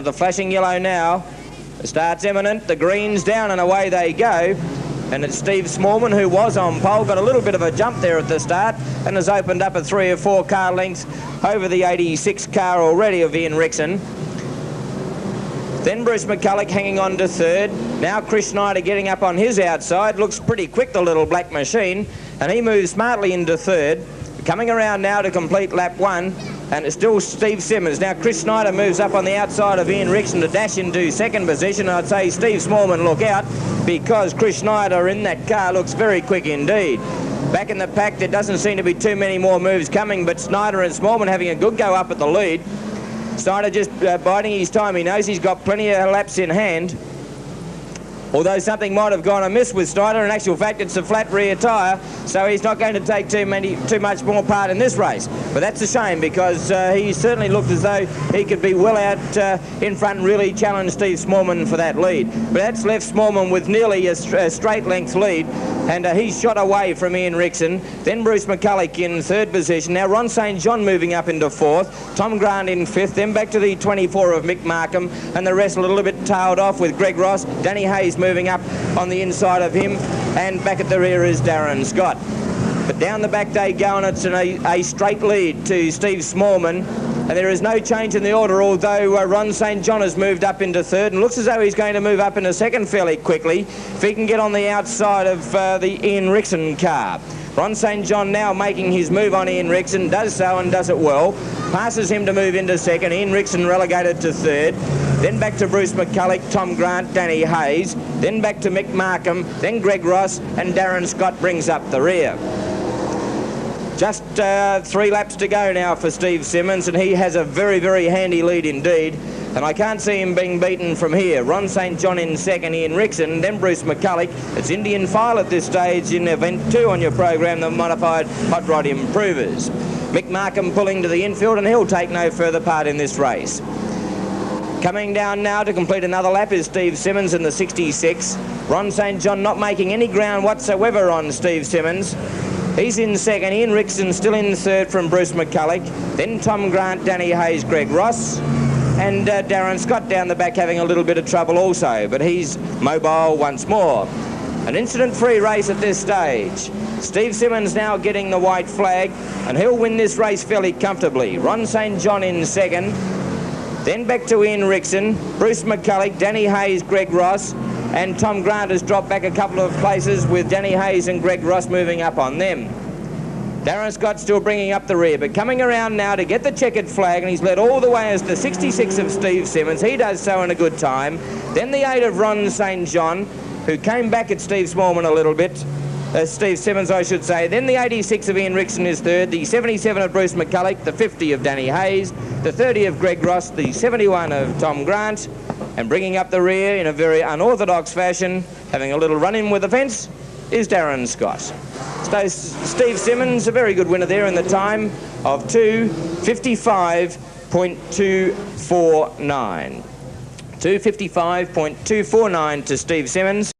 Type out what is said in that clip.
the flashing yellow now. The start's imminent, the green's down and away they go. And it's Steve Smallman, who was on pole, got a little bit of a jump there at the start and has opened up a 3 or 4 car lengths over the 86 car already of Ian Rixon. Then Bruce McCulloch hanging on to third. Now Chris Snyder getting up on his outside. Looks pretty quick, the little black machine. And he moves smartly into third. Coming around now to complete lap 1. And it's still Steve Simmons. Now Chris Snyder moves up on the outside of Ian Rixon to dash into second position. I'd say Steve Smallman look out, because Chris Snyder in that car looks very quick indeed. Back in the pack there doesn't seem to be too many more moves coming, but Snyder and Smallman having a good go up at the lead. Snyder just biding his time. He knows he's got plenty of laps in hand. Although something might have gone amiss with Snyder, in actual fact it's a flat rear tyre, so he's not going to take too much more part in this race. But that's a shame, because he certainly looked as though he could be well out in front and really challenge Steve Smallman for that lead. But that's left Smallman with nearly a straight length lead, and he's shot away from Ian Rixon. Then Bruce McCulloch in third position. Now Ron St John moving up into fourth, Tom Grant in fifth, then back to the 24 of Mick Markham, and the rest a little bit tailed off with Greg Ross. Danny Hayes moving up on the inside of him, and back at the rear is Darren Scott. But down the back they go, and it's a straight lead to Steve Smallman, and there is no change in the order, although Ron St John has moved up into third and looks as though he's going to move up into second fairly quickly if he can get on the outside of the Ian Rixon car. Ron St John now making his move on Ian Rixon, does so and does it well, passes him to move into second. Ian Rixon relegated to third, then back to Bruce McCulloch, Tom Grant, Danny Hayes, then back to Mick Markham, then Greg Ross, and Darren Scott brings up the rear. Just 3 laps to go now for Steve Simmons, and he has a very, very handy lead indeed. And I can't see him being beaten from here. Ron St John in second, Ian Rixon, then Bruce McCulloch. It's Indian File at this stage in event 2 on your program, the Modified Hot Rod Improvers. Mick Markham pulling to the infield, and he'll take no further part in this race. Coming down now to complete another lap is Steve Simmons in the 66. Ron St John not making any ground whatsoever on Steve Simmons. He's in second, Ian Rixon still in third from Bruce McCulloch, then Tom Grant, Danny Hayes, Greg Ross, and Darren Scott down the back having a little bit of trouble also, but he's mobile once more. An incident-free race at this stage. Steve Simmons now getting the white flag, and he'll win this race fairly comfortably. Ron St John in second, then back to Ian Rixon, Bruce McCulloch, Danny Hayes, Greg Ross, and Tom Grant has dropped back a couple of places with Danny Hayes and Greg Ross moving up on them. Darren Scott still bringing up the rear, but coming around now to get the checkered flag, and he's led all the way as the 66 of Steve Simmons. He does so in a good time. Then the 8 of Ron St John, who came back at Steve Smallman a little bit. Steve Simmons, I should say. Then the 86 of Ian Rixon is third, the 77 of Bruce McCulloch, the 50 of Danny Hayes, the 30 of Greg Ross, the 71 of Tom Grant, and bringing up the rear in a very unorthodox fashion, having a little run-in with the fence, is Darren Scott. So Steve Simmons, a very good winner there in the time of 2:55.249. 2:55.249 to Steve Simmons.